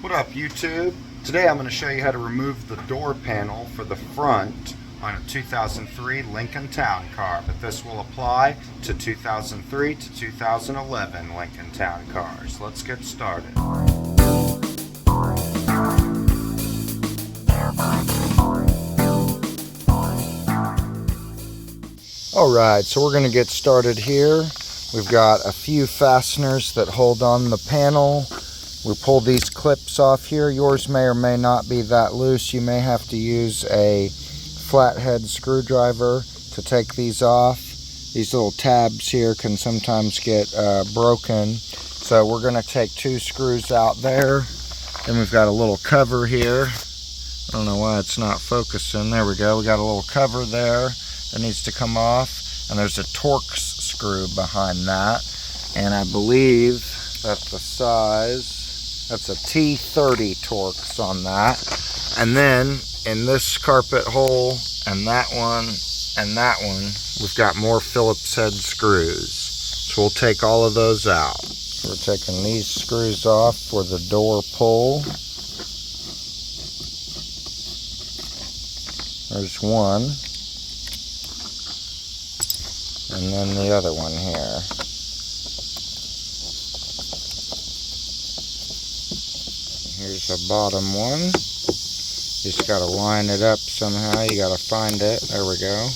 What up, YouTube? Today I'm going to show you how to remove the door panel for the front on a 2003 Lincoln Town Car, but this will apply to 2003 to 2011 Lincoln Town Cars. Let's get started. Alright, so we're going to get started here. We've got a few fasteners that hold on the panel. We pull these clips off here. Yours may or may not be that loose. You may have to use a flathead screwdriver to take these off. These little tabs here can sometimes get broken. So we're going to take two screws out there. Then we've got a little cover here. I don't know why it's not focusing. There we go. We got a little cover there that needs to come off. And there's a Torx screw behind that. And I believe that the size, that's a T30 Torx on that. And then in this carpet hole and that one, we've got more Phillips head screws. So we'll take all of those out. We're taking these screws off for the door pull. There's one. And then the other one here. Here's the bottom one. You just got to line it up somehow. You got to find it. There we go.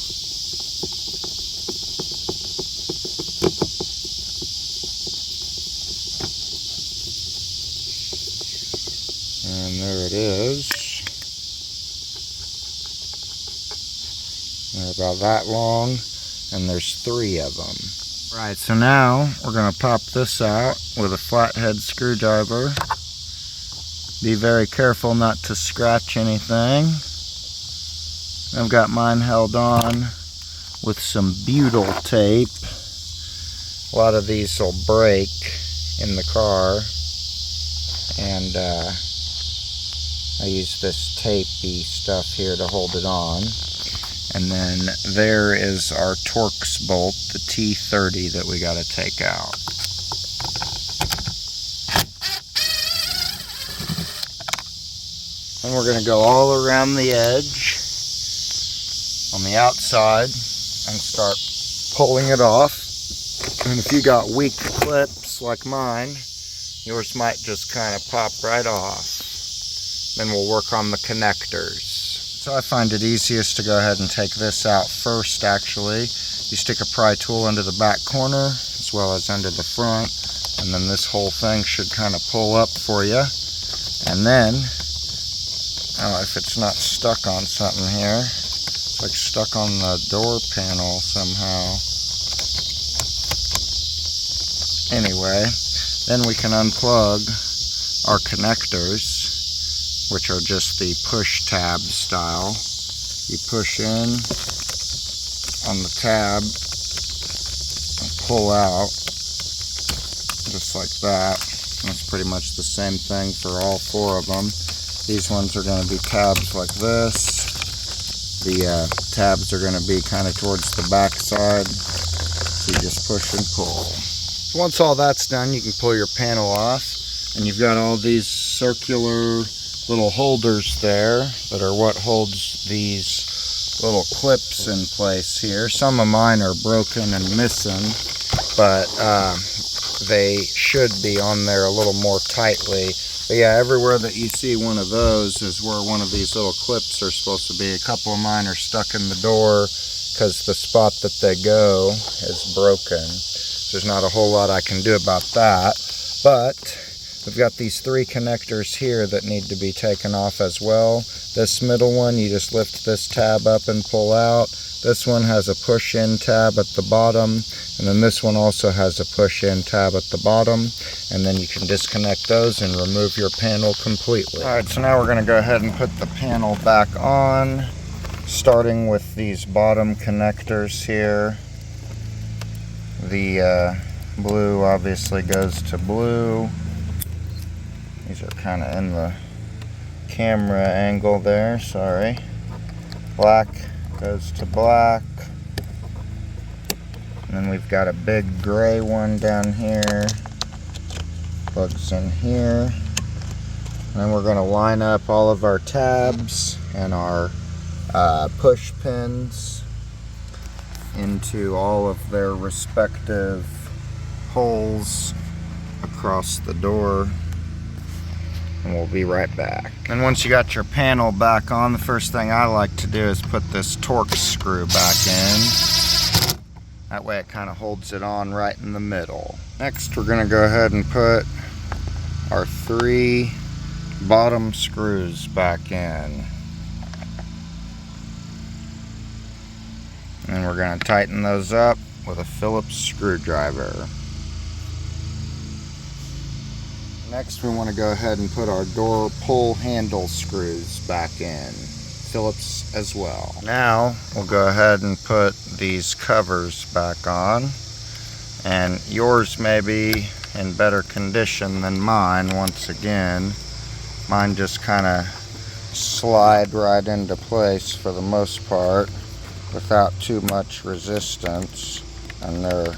And there it is. They're about that long, and there's three of them. Right, so now we're going to pop this out with a flathead screwdriver. Be very careful not to scratch anything. I've got mine held on with some butyl tape. A lot of these will break in the car, and I use this tapey stuff here to hold it on. And then there is our Torx bolt, the T30 that we got to take out. And we're going to go all around the edge on the outside and start pulling it off. And if you got weak clips like mine, yours might just kind of pop right off. Then we'll work on the connectors. So I find it easiest to go ahead and take this out first, actually. You stick a pry tool under the back corner as well as under the front, and then this whole thing should kind of pull up for you. And then, oh, if it's not stuck on something here, it's like stuck on the door panel somehow. Anyway, then we can unplug our connectors, which are just the push tab style. You push in on the tab and pull out just like that. That's pretty much the same thing for all four of them. These ones are going to be tabs like this. The tabs are going to be kind of towards the back side. So you just push and pull. Once all that's done, you can pull your panel off, and you've got all these circular little holders there that are what holds these little clips in place here. Some of mine are broken and missing, but they should be on there a little more tightly. But yeah, everywhere that you see one of those is where one of these little clips are supposed to be. A couple of mine are stuck in the door because the spot that they go is broken. There's not a whole lot I can do about that, but we've got these three connectors here that need to be taken off as well. This middle one, you just lift this tab up and pull out. This one has a push-in tab at the bottom, and then this one also has a push-in tab at the bottom, and then you can disconnect those and remove your panel completely. Alright, so now we're going to go ahead and put the panel back on, starting with these bottom connectors here. The blue obviously goes to blue. These are kind of in the camera angle there, sorry. Black goes to black. And then we've got a big gray one down here. Plugs in here. And then we're going to line up all of our tabs and our push pins into all of their respective holes across the door, and we'll be right back. And once you got your panel back on, the first thing I like to do is put this Torx screw back in. That way it kind of holds it on right in the middle. Next, we're going to go ahead and put our 3 bottom screws back in. And we're going to tighten those up with a Phillips screwdriver. Next, we want to go ahead and put our door pull handle screws back in. Phillips as well. Now, we'll go ahead and put these covers back on. And yours may be in better condition than mine. Once again, mine just kind of slide right into place for the most part without too much resistance, and they're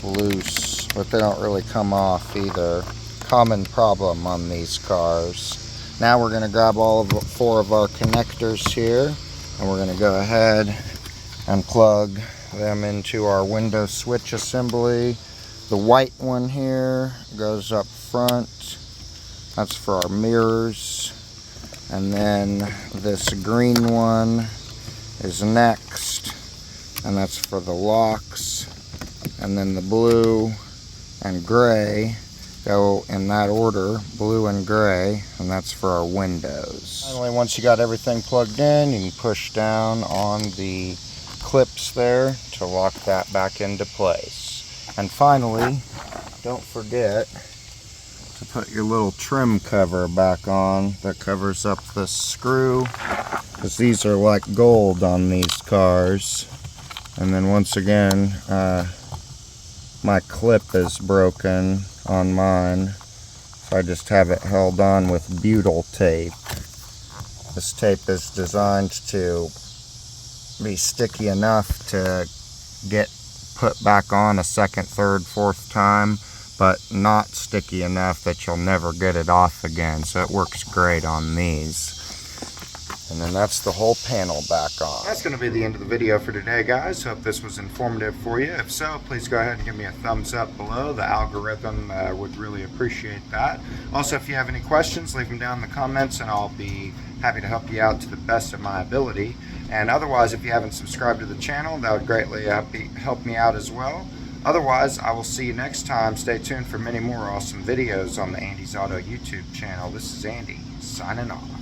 loose, but they don't really come off either. Common problem on these cars. Now we're going to grab all of 4 of our connectors here, and we're going to go ahead and plug them into our window switch assembly. The white one here goes up front. That's for our mirrors. And then this green one is next, and that's for the locks. And then the blue and gray go in that order, blue and gray, and that's for our windows. Finally, once you got everything plugged in, you can push down on the clips there to lock that back into place. And finally, don't forget to put your little trim cover back on that covers up the screw, because these are like gold on these cars. And then once again, my clip is broken on mine, so I just have it held on with butyl tape. This tape is designed to be sticky enough to get put back on a second, third, fourth time, but not sticky enough that you'll never get it off again. So it works great on these. And then that's the whole panel back on. That's going to be the end of the video for today, guys. Hope this was informative for you. If so, please go ahead and give me a thumbs up below. The algorithm would really appreciate that. Also, if you have any questions, leave them down in the comments, and I'll be happy to help you out to the best of my ability. And otherwise, if you haven't subscribed to the channel, that would greatly help me out as well. Otherwise, I will see you next time. Stay tuned for many more awesome videos on the Andy's Auto YouTube channel. This is Andy, signing off.